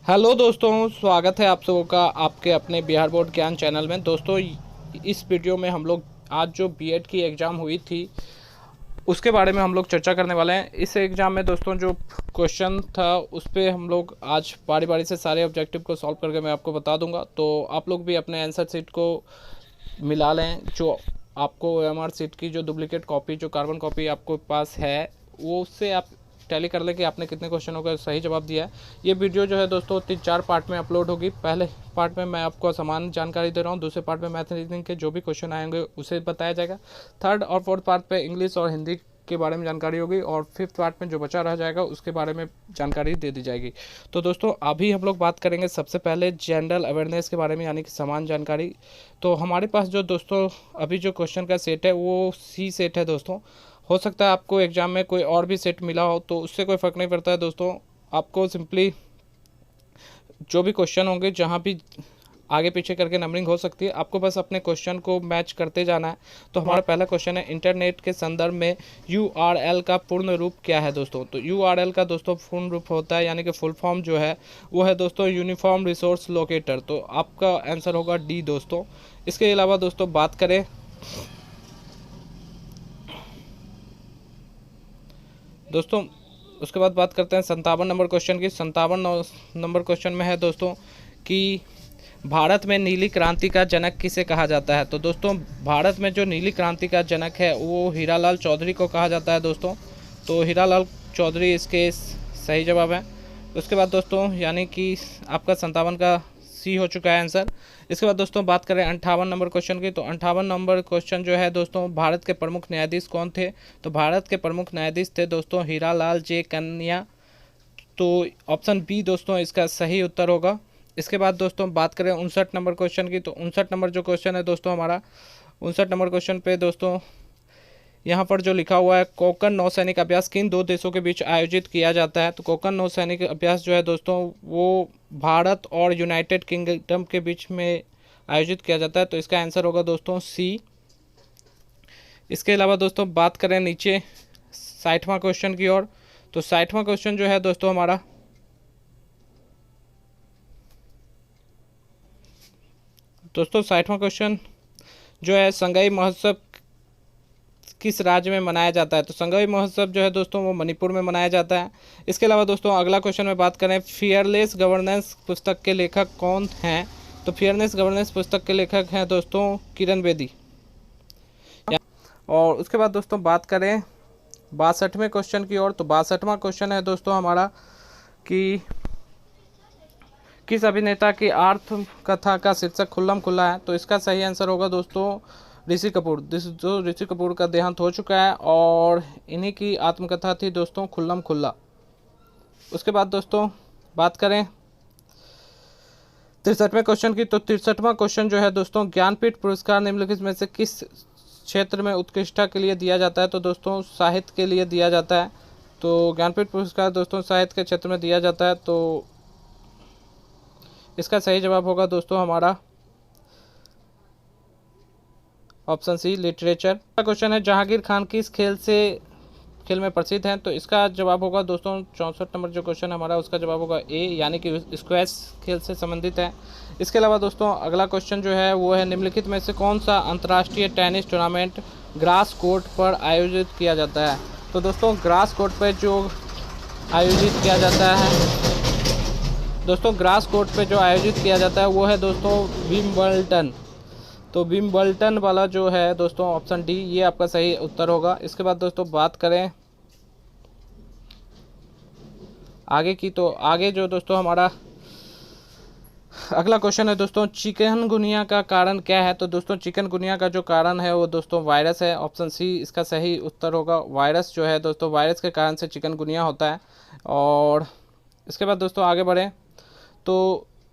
Hello दोस्तों, स्वागत है आप सबों का आपके अपने बिहार बोर्ड ज्ञान चैनल में। दोस्तों, इस वीडियो में हम लोग आज जो बीएड की एग्ज़ाम हुई थी उसके बारे में हम लोग चर्चा करने वाले हैं। इस एग्ज़ाम में दोस्तों जो क्वेश्चन था उस पर हम लोग आज बारी बारी से सारे ऑब्जेक्टिव को सॉल्व करके मैं आपको बता दूंगा, तो आप लोग भी अपने आंसर शीट को मिला लें। जो आपको एमआर शीट की जो डुप्लीकेट कॉपी, जो कार्बन कॉपी आपको पास है, वो उससे आप टैली कर लें कि आपने कितने क्वेश्चनों का सही जवाब दिया है। ये वीडियो जो है दोस्तों 3-4 पार्ट में अपलोड होगी। पहले पार्ट में मैं आपको सामान्य जानकारी दे रहा हूँ, दूसरे पार्ट में मैथ रीजनिंग के जो भी क्वेश्चन आएंगे उसे बताया जाएगा, थर्ड और फोर्थ पार्ट पे इंग्लिश और हिंदी के बारे में जानकारी होगी, और फिफ्थ पार्ट में जो बचा रह जाएगा उसके बारे में जानकारी दे दी जाएगी। तो दोस्तों अभी हम लोग बात करेंगे सबसे पहले जनरल अवेयरनेस के बारे में, यानी कि समान जानकारी। तो हमारे पास जो दोस्तों अभी जो क्वेश्चन का सेट है वो सी सेट है दोस्तों। हो सकता है आपको एग्ज़ाम में कोई और भी सेट मिला हो, तो उससे कोई फ़र्क नहीं पड़ता है दोस्तों। आपको सिंपली जो भी क्वेश्चन होंगे, जहाँ भी आगे पीछे करके नंबरिंग हो सकती है, आपको बस अपने क्वेश्चन को मैच करते जाना है। तो हमारा पहला क्वेश्चन है, इंटरनेट के संदर्भ में यूआरएल का पूर्ण रूप क्या है दोस्तों। तो यूआरएल का दोस्तों पूर्ण रूप होता है, यानी कि फुल फॉर्म जो है वो है दोस्तों यूनिफॉर्म रिसोर्स लोकेटर। तो आपका आंसर होगा डी दोस्तों। इसके अलावा दोस्तों बात करें दोस्तों, उसके बाद बात करते हैं 57 नंबर क्वेश्चन की। 57 नंबर क्वेश्चन में है दोस्तों कि भारत में नीली क्रांति का जनक किसे कहा जाता है। तो दोस्तों भारत में जो नीली क्रांति का जनक है वो हीरालाल चौधरी को कहा जाता है दोस्तों। तो हीरालाल चौधरी इसके सही जवाब है। उसके बाद दोस्तों यानी कि आपका 57 का सी हो चुका है आंसर। इसके बाद दोस्तों बात करें 58 नंबर क्वेश्चन की। तो 58 नंबर क्वेश्चन जो है दोस्तों, भारत के प्रमुख न्यायाधीश कौन थे। तो भारत के प्रमुख न्यायाधीश थे दोस्तों हीरालाल जे कन्या। तो ऑप्शन बी दोस्तों इसका सही उत्तर होगा। इसके बाद दोस्तों बात करें 59 नंबर क्वेश्चन की। तो 59 नंबर जो क्वेश्चन है दोस्तों हमारा, 59 नंबर क्वेश्चन पे दोस्तों यहाँ पर जो लिखा हुआ है, कोंकण नौसैनिक अभ्यास किन दो देशों के बीच आयोजित किया जाता है। तो कोंकण नौसैनिक अभ्यास जो है दोस्तों वो भारत और यूनाइटेड किंगडम के बीच में आयोजित किया जाता है। तो इसका आंसर होगा दोस्तों सी। इसके अलावा दोस्तों बात करें नीचे 60वां क्वेश्चन की ओर। तो 60वां क्वेश्चन जो है दोस्तों हमारा, दोस्तों 60वां क्वेश्चन जो है, संगाई महोत्सव किस राज्य में मनाया जाता है। तो संगाई महोत्सव जो है दोस्तों वो मणिपुर में मनाया जाता है। इसके अलावा दोस्तों अगला क्वेश्चन में बात करें, फियरलेस गवर्नेंस पुस्तक के लेखक कौन हैं। तो फियरलेस गवर्नेंस पुस्तक के लेखक हैं दोस्तों किरण बेदी। और उसके बाद दोस्तों बात करें 62वें क्वेश्चन की ओर। तो 62वां क्वेश्चन है दोस्तों हमारा कि किस अभिनेता की आर्थ कथा का शीर्षक खुल्लम खुल्ला है। तो इसका सही आंसर होगा दोस्तों ऋषि कपूर। जो ऋषि कपूर का देहांत हो चुका है और इन्हीं की आत्मकथा थी दोस्तों खुल्लम खुल्ला। उसके बाद दोस्तों बात करें 63वें क्वेश्चन की। तो 63वां क्वेश्चन जो है दोस्तों, ज्ञानपीठ पुरस्कार निम्नलिखित में से किस क्षेत्र में उत्कृष्टता के लिए दिया जाता है। तो दोस्तों साहित्य के लिए दिया जाता है। तो ज्ञानपीठ पुरस्कार दोस्तों साहित्य के क्षेत्र में दिया जाता है। तो इसका सही जवाब होगा दोस्तों हमारा ऑप्शन सी, लिटरेचर। क्वेश्चन है, जहांगीर खान किस खेल में प्रसिद्ध हैं। तो इसका जवाब होगा दोस्तों 64 नंबर जो क्वेश्चन है हमारा, उसका जवाब होगा ए, यानी कि स्क्वैश खेल से संबंधित है। इसके अलावा दोस्तों अगला क्वेश्चन जो है वो है, निम्नलिखित में से कौन सा अंतर्राष्ट्रीय टेनिस टूर्नामेंट ग्रास कोर्ट पर आयोजित किया जाता है। तो दोस्तों ग्रास कोर्ट पर जो आयोजित किया जाता है दोस्तों, ग्रास कोर्ट पे जो आयोजित किया जाता है वो है दोस्तों विम्बलडन। तो विम्बलडन वाला जो है दोस्तों ऑप्शन डी, ये आपका सही उत्तर होगा। इसके बाद दोस्तों बात करें आगे की। तो आगे जो दोस्तों हमारा अगला क्वेश्चन है दोस्तों, चिकनगुनिया का कारण क्या है। तो दोस्तों चिकनगुनिया का जो कारण है वो दोस्तों वायरस है। ऑप्शन सी इसका सही उत्तर होगा। वायरस जो है दोस्तों, वायरस के कारण से चिकनगुनिया होता है। और इसके बाद दोस्तों आगे बढ़ें तो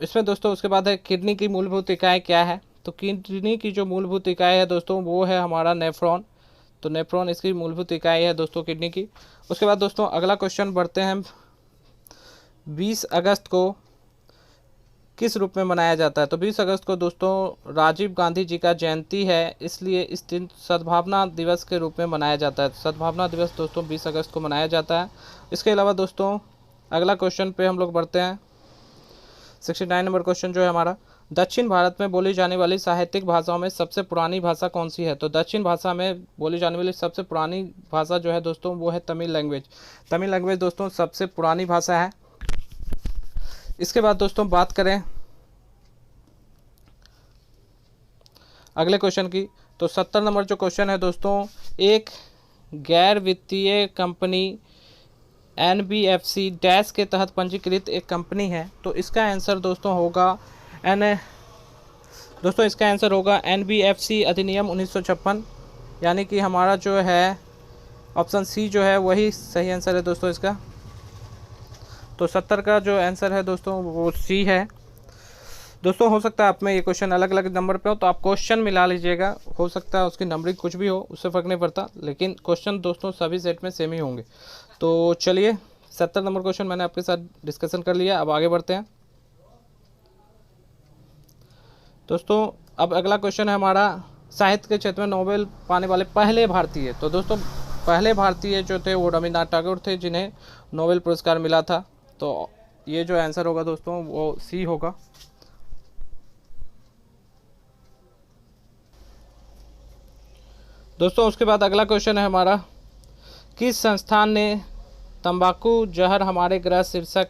इसमें दोस्तों उसके बाद है, किडनी की मूलभूत इकाई क्या है। तो किडनी की जो मूलभूत इकाई है दोस्तों वो है हमारा नेफ्रॉन। तो नेफ्रॉन इसकी मूलभूत इकाई है दोस्तों किडनी की। उसके बाद दोस्तों अगला क्वेश्चन बढ़ते हैं, 20 अगस्त को किस रूप में मनाया जाता है। तो 20 अगस्त को दोस्तों राजीव गांधी जी का जयंती है, इसलिए इस दिन सद्भावना दिवस के रूप में मनाया जाता है। सद्भावना दिवस दोस्तों 20 अगस्त को मनाया जाता है। इसके अलावा दोस्तों अगला क्वेश्चन पे हम लोग बढ़ते हैं, 69 नंबर क्वेश्चन जो है हमारा, दक्षिण भारत में बोली जाने वाली साहित्यिक भाषाओं में सबसे पुरानी भाषा कौन सी है? तो दक्षिण भाषा में बोली जाने वाली सबसे पुरानी भाषा जो है दोस्तों वो है तमिल लैंग्वेज। तमिल लैंग्वेज दोस्तों सबसे पुरानी भाषा है। इसके बाद दोस्तों बात करें अगले क्वेश्चन की, तो 70 नंबर जो क्वेश्चन है दोस्तों, एक गैर वित्तीय कंपनी NBFC डैश के तहत पंजीकृत एक कंपनी है, तो इसका आंसर दोस्तों होगा इसका आंसर होगा NBFC अधिनियम 1956, यानी कि हमारा जो है ऑप्शन सी जो है वही सही आंसर है दोस्तों इसका। तो 70 का जो आंसर है दोस्तों वो सी है। दोस्तों हो सकता है आप में ये क्वेश्चन अलग अलग नंबर पे हो, तो आप क्वेश्चन मिला लीजिएगा, हो सकता है उसकी नंबरिंग कुछ भी हो, उससे फ़र्क नहीं पड़ता, लेकिन क्वेश्चन दोस्तों सभी सेट में सेम ही होंगे। तो चलिए 70 नंबर क्वेश्चन मैंने आपके साथ डिस्कशन कर लिया, अब आगे बढ़ते हैं दोस्तों। अब अगला क्वेश्चन है हमारा, साहित्य के क्षेत्र में नोबेल पाने वाले पहले भारतीय। तो दोस्तों पहले भारतीय जो थे वो रविन्द्रनाथ टैगोर थे, जिन्हें नोबेल पुरस्कार मिला था। तो ये जो आंसर होगा दोस्तों वो सी होगा। दोस्तों उसके बाद अगला क्वेश्चन है हमारा, किस संस्थान ने तंबाकू जहर हमारे ग्रह शीर्षक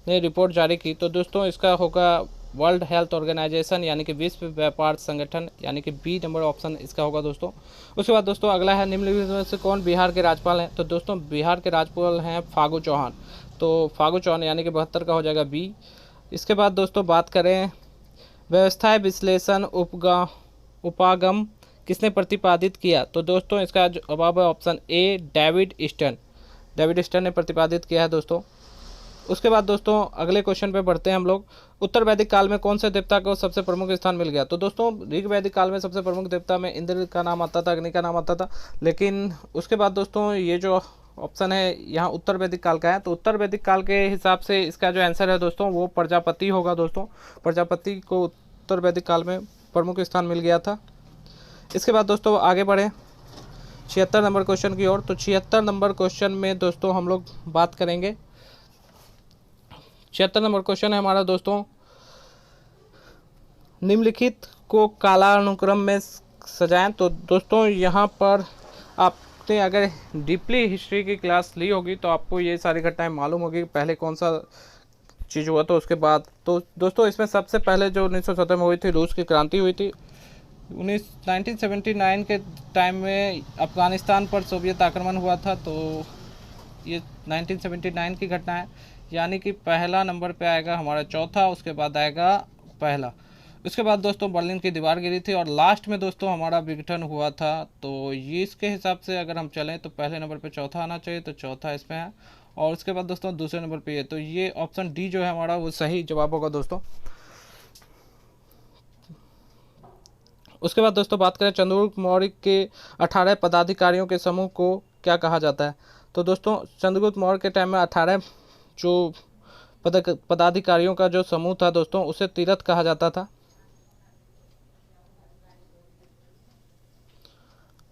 ने रिपोर्ट जारी की? तो दोस्तों इसका होगा वर्ल्ड हेल्थ ऑर्गेनाइजेशन, यानी कि विश्व व्यापार संगठन, यानी कि बी नंबर ऑप्शन इसका होगा दोस्तों। उसके बाद दोस्तों अगला है, निम्नलिखित में से कौन बिहार के राज्यपाल हैं? तो दोस्तों बिहार के राज्यपाल हैं फागू चौहान। तो फागू चौहान यानी कि 72 का हो जाएगा बी। इसके बाद दोस्तों बात करें, व्यवस्था विश्लेषण उपागम किसने प्रतिपादित किया? तो दोस्तों इसका जवाब है ऑप्शन ए डेविड ईस्टन ने प्रतिपादित किया है दोस्तों। उसके बाद दोस्तों अगले क्वेश्चन पे बढ़ते हैं हम लोग, उत्तर वैदिक काल में कौन से देवता को सबसे प्रमुख स्थान मिल गया? तो दोस्तों ऋग वैदिक काल में सबसे प्रमुख देवता में इंद्र का नाम आता था, अग्नि का नाम आता था, लेकिन उसके बाद दोस्तों ये जो ऑप्शन है यहाँ उत्तर वैदिक काल का है, तो उत्तर वैदिक काल के हिसाब से इसका जो आंसर है दोस्तों वो प्रजापति होगा दोस्तों। प्रजापति को उत्तर वैदिक काल में प्रमुख स्थान मिल गया था। इसके बाद दोस्तों आगे बढ़े 76 नंबर क्वेश्चन की ओर। तो 76 नंबर क्वेश्चन में दोस्तों हम लोग बात करेंगे, 76 नंबर क्वेश्चन है हमारा दोस्तों, निम्नलिखित को कालानुक्रम में सजाएं। तो दोस्तों यहाँ पर आपने अगर डीपली हिस्ट्री की क्लास ली होगी तो आपको ये सारी घटनाएं मालूम होगी, पहले कौन सा चीज़ हुआ तो उसके बाद। तो दोस्तों इसमें सबसे पहले जो 1917 में हुई थी रूस की क्रांति हुई थी। 1979 के टाइम में अफ़गानिस्तान पर सोवियत आक्रमण हुआ था, तो ये 1979 की घटना है, यानी कि पहला नंबर पे आएगा हमारा चौथा, उसके बाद आएगा पहला। उसके बाद दोस्तों बर्लिन की दीवार गिरी थी और लास्ट में दोस्तों हमारा विघटन हुआ था। तो ये इसके हिसाब से अगर हम चलें तो पहले नंबर पे चौथा आना चाहिए, तो चौथा इसमें है, और उसके बाद दोस्तों दूसरे नंबर पे ये, तो ये ऑप्शन डी जो है हमारा वो सही जवाब होगा दोस्तों। उसके बाद दोस्तों बात करें, चंद्रगुप्त मौर्य के 18 पदाधिकारियों के समूह को क्या कहा जाता है? तो दोस्तों चंद्रगुप्त मौर्य के टाइम में 18 जो पदाधिकारियों का जो समूह था दोस्तों उसे तीरथ कहा जाता था।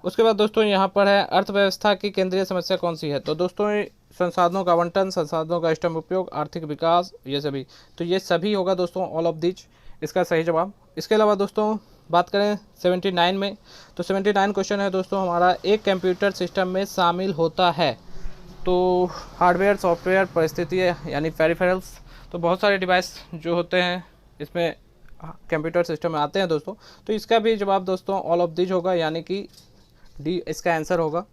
उसके बाद दोस्तों यहाँ पर है, अर्थव्यवस्था की केंद्रीय समस्या कौन सी है? तो दोस्तों संसाधनों का आवंटन, संसाधनों का इष्टतम उपयोग, आर्थिक विकास, ये सभी, तो ये सभी होगा दोस्तों ऑल ऑफ दिच इसका सही जवाब। इसके अलावा दोस्तों बात करें 79 में, तो 79 क्वेश्चन है दोस्तों हमारा, एक कंप्यूटर सिस्टम में शामिल होता है, तो हार्डवेयर, सॉफ्टवेयर, परिस्थिति यानी पेरिफेरल्स, तो बहुत सारे डिवाइस जो होते हैं इसमें कंप्यूटर सिस्टम में आते हैं दोस्तों। तो इसका भी जवाब दोस्तों ऑल ऑफ दिस होगा, यानी कि डी इसका आंसर होगा।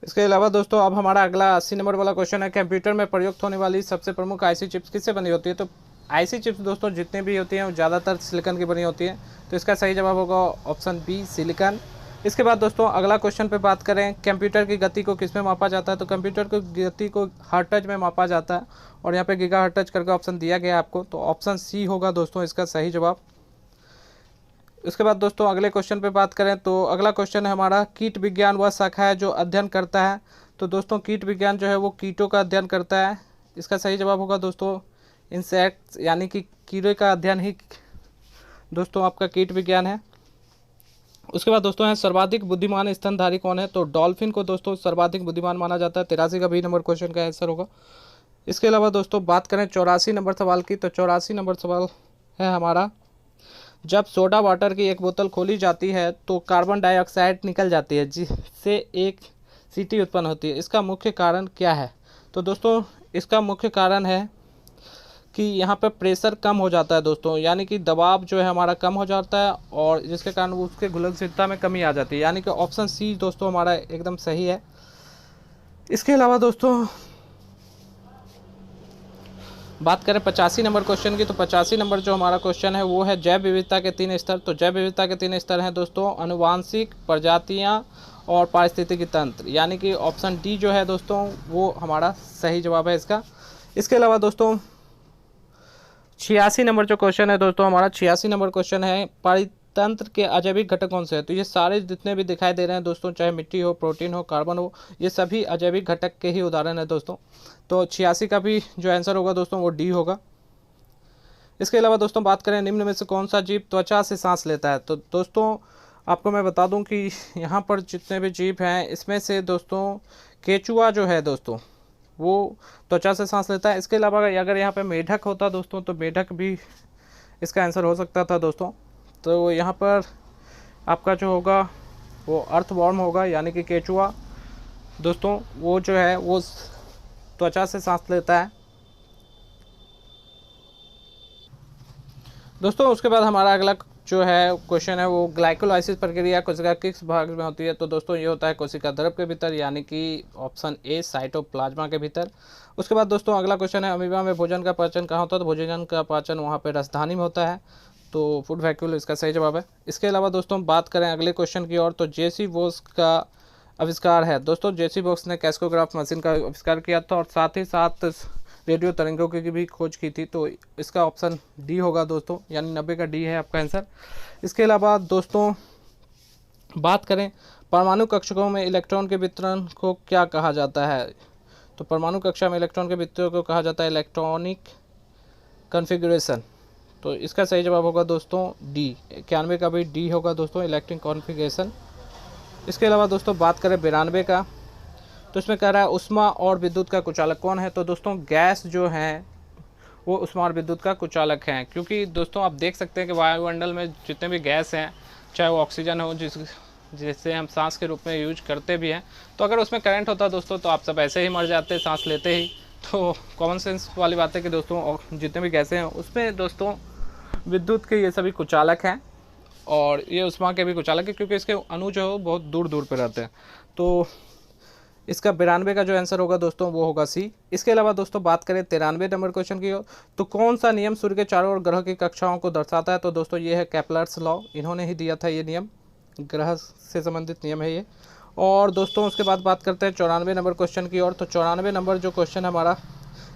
इसके अलावा दोस्तों अब हमारा अगला 80 नंबर वाला क्वेश्चन है, कंप्यूटर में प्रयुक्त होने वाली सबसे प्रमुख आईसी चिप्स किससे बनी होती है? तो आईसी चिप्स दोस्तों जितने भी होती हैं वो ज़्यादातर सिलिकॉन की बनी होती है, तो इसका सही जवाब होगा ऑप्शन बी सिलिकॉन। इसके बाद दोस्तों अगला क्वेश्चन पे बात करें, कंप्यूटर की गति को किस में मापा जाता है? तो कंप्यूटर की गति को हर्ट्ज में मापा जाता है, और यहाँ पे गीगा हर्ट्ज करके ऑप्शन दिया गया है आपको, तो ऑप्शन सी होगा दोस्तों इसका सही जवाब। उसके बाद दोस्तों अगले क्वेश्चन पे बात करें, तो अगला क्वेश्चन है हमारा, कीट विज्ञान वह शाखा है जो अध्ययन करता है। तो दोस्तों कीट विज्ञान जो है वो कीटों का अध्ययन करता है, इसका सही जवाब होगा दोस्तों इंसेक्ट्स, यानी कि कीड़े का अध्ययन ही दोस्तों आपका कीट विज्ञान है। उसके बाद दोस्तों है सर्वाधिक बुद्धिमान स्तनधारी कौन है, तो डॉल्फिन को दोस्तों सर्वाधिक बुद्धिमान माना जाता है। 83 का बी नंबर क्वेश्चन का आंसर होगा। इसके अलावा दोस्तों बात करें 84 नंबर सवाल की, तो 84 नंबर सवाल है हमारा, जब सोडा वाटर की एक बोतल खोली जाती है तो कार्बन डाइऑक्साइड निकल जाती है जिससे एक सीटी उत्पन्न होती है, इसका मुख्य कारण क्या है। तो दोस्तों इसका मुख्य कारण है कि यहाँ पर प्रेशर कम हो जाता है दोस्तों, यानी कि दबाव जो है हमारा कम हो जाता है और जिसके कारण उसके घुलनशीलता में कमी आ जाती है, यानी कि ऑप्शन सी दोस्तों हमारा एकदम सही है। इसके अलावा दोस्तों बात करें 85 नंबर क्वेश्चन की, तो 85 नंबर जो हमारा क्वेश्चन है वो है जैव विविधता के 3 स्तर। तो जैव विविधता के 3 स्तर हैं दोस्तों, अनुवांशिक, प्रजातियाँ और पारिस्थितिकी तंत्र, यानी कि ऑप्शन डी जो है दोस्तों वो हमारा सही जवाब है इसका। इसके अलावा दोस्तों 86 नंबर जो क्वेश्चन है दोस्तों हमारा, 86 नंबर क्वेश्चन है पारितंत्र के अजैविक घटक कौन से हैं। तो ये सारे जितने भी दिखाई दे रहे हैं दोस्तों, चाहे मिट्टी हो, प्रोटीन हो, कार्बन हो, ये सभी अजैविक घटक के ही उदाहरण है दोस्तों। तो 86 का भी जो आंसर होगा दोस्तों वो डी होगा। इसके अलावा दोस्तों बात करें निम्न में से कौन सा जीव त्वचा से सांस लेता है। तो दोस्तों आपको मैं बता दूं कि यहाँ पर जितने भी जीव हैं इसमें से दोस्तों केचुआ जो है दोस्तों वो त्वचा से सांस लेता है। इसके अलावा अगर यहाँ पे मेढक होता दोस्तों तो मेढक भी इसका आंसर हो सकता था दोस्तों। तो यहाँ पर आपका जो होगा वो अर्थवॉर्म होगा, यानी कि केचुआ दोस्तों वो जो है वो त्वचा से सांस लेता है दोस्तों। उसके बाद हमारा अगला जो है क्वेश्चन है वो ग्लाइकोलाइसिस प्रक्रिया कोशिका किस भाग में होती है। तो दोस्तों ये होता है कोशिका द्रव के भीतर, यानी कि ऑप्शन ए साइटोप्लाज्मा के भीतर। उसके बाद दोस्तों अगला क्वेश्चन है अमीबा में भोजन का पाचन कहाँ होता है। तो भोजन का पाचन वहाँ पे रसधानी में होता है, तो फूड वैक्यूल इसका सही जवाब है। इसके अलावा दोस्तों बात करें अगले क्वेश्चन की ओर, तो जेसी बोस का आविष्कार है दोस्तों, जेसी बोस ने कैस्कोग्राफ मशीन का आविष्कार किया था और साथ ही साथ रेडियो तरंगों की भी खोज की थी। तो इसका ऑप्शन डी होगा दोस्तों, यानी 90 का डी है आपका आंसर। इसके अलावा दोस्तों बात करें परमाणु कक्षकों में इलेक्ट्रॉन के वितरण को क्या कहा जाता है। तो परमाणु कक्षा में इलेक्ट्रॉन के वितरण को कहा जाता है इलेक्ट्रॉनिक कॉन्फ़िगरेशन। तो इसका सही जवाब होगा दोस्तों डी, 91 का भी डी होगा दोस्तों, इलेक्ट्रॉनिक कॉन्फ़िगरेशन। इसके अलावा दोस्तों बात करें 92 का, तो इसमें कह रहा है उष्मा और विद्युत का कुचालक कौन है। तो दोस्तों गैस जो है वो उष्मा और विद्युत का कुचालक हैं, क्योंकि दोस्तों आप देख सकते हैं कि वायुमंडल में जितने भी गैस हैं, चाहे वो ऑक्सीजन हो जिसे हम सांस के रूप में यूज करते भी हैं, तो अगर उसमें करंट होता दोस्तों तो आप सब ऐसे ही मर जाते सांस लेते ही। तो कॉमन सेंस वाली बात है कि दोस्तों जितने भी गैसें हैं उसमें दोस्तों विद्युत के ये सभी कुचालक हैं और ये उष्मा के भी कुचालक है, क्योंकि इसके अणु जो बहुत दूर दूर पर रहते हैं। तो इसका 92 का जो आंसर होगा दोस्तों वो होगा सी। इसके अलावा दोस्तों बात करें 93 नंबर क्वेश्चन की, तो कौन सा नियम सूर्य के चारों ओर ग्रह की कक्षाओं को दर्शाता है। तो दोस्तों ये है केपलर्स लॉ, इन्होंने ही दिया था ये नियम, ग्रह से संबंधित नियम है ये। और दोस्तों उसके बाद बात करते हैं 94 नंबर क्वेश्चन की ओर, तो 94 नंबर जो क्वेश्चन हमारा,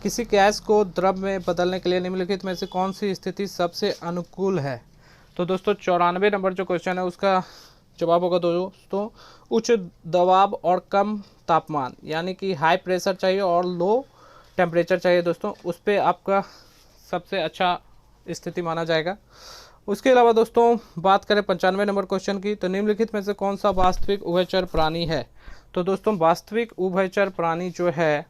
किसी गैस को द्रव में बदलने के लिए निम्नलिखित में से कौन सी स्थिति सबसे अनुकूल है। तो दोस्तों 94 नंबर जो क्वेश्चन है उसका जवाब होगा दोस्तों उच्च दबाव और कम तापमान, यानी कि हाई प्रेशर चाहिए और लो टेम्परेचर चाहिए दोस्तों, उस पर आपका सबसे अच्छा स्थिति माना जाएगा। उसके अलावा दोस्तों बात करें 95 नंबर क्वेश्चन की, तो निम्नलिखित में से कौन सा वास्तविक उभयचर प्राणी है। तो दोस्तों वास्तविक उभयचर प्राणी जो है,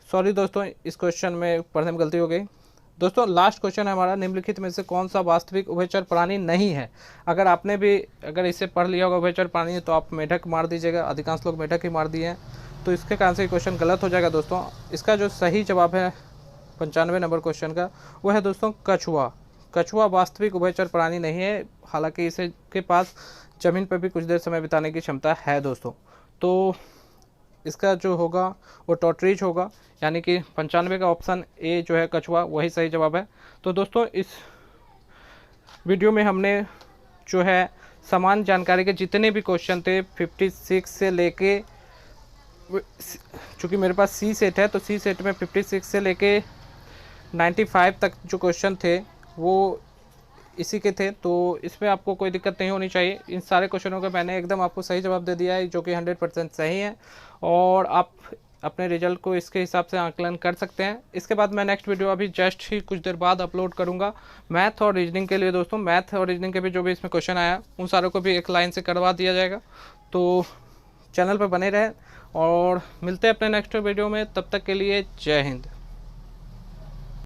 सॉरी दोस्तों इस क्वेश्चन में पढ़ने में गलती हो गई दोस्तों, लास्ट क्वेश्चन है हमारा, निम्नलिखित में से कौन सा वास्तविक उभयचर प्राणी नहीं है। अगर आपने भी अगर इसे पढ़ लिया होगा उभयचर प्राणी तो आप मेढक मार दीजिएगा, अधिकांश लोग मेढक ही मार दिए हैं, तो इसके कारण से क्वेश्चन गलत हो जाएगा दोस्तों। इसका जो सही जवाब है 95 नंबर क्वेश्चन का वो है दोस्तों कछुआ। कछुआ वास्तविक उभयचर प्राणी नहीं है, हालांकि इसे के पास ज़मीन पर भी कुछ देर समय बिताने की क्षमता है दोस्तों। तो इसका जो होगा वो टॉर्टोइज होगा, यानी कि 95 का ऑप्शन ए जो है कछुआ वही सही जवाब है। तो दोस्तों इस वीडियो में हमने जो है समान जानकारी के जितने भी क्वेश्चन थे 56 से लेके, चूँकि मेरे पास सी सेट है तो सी सेट में 56 से लेके 95 तक जो क्वेश्चन थे वो इसी के थे, तो इसमें आपको कोई दिक्कत नहीं होनी चाहिए। इन सारे क्वेश्चनों का मैंने एकदम आपको सही जवाब दे दिया है, जो कि 100% सही है। और आप अपने रिजल्ट को इसके हिसाब से आकलन कर सकते हैं। इसके बाद मैं नेक्स्ट वीडियो अभी जस्ट ही कुछ देर बाद अपलोड करूंगा मैथ और रीजनिंग के लिए। दोस्तों मैथ और रीजनिंग के भी जो भी इसमें क्वेश्चन आया उन सारों को भी एक लाइन से करवा दिया जाएगा। तो चैनल पर बने रहें और मिलते हैं अपने नेक्स्ट वीडियो में। तब तक के लिए जय हिंद।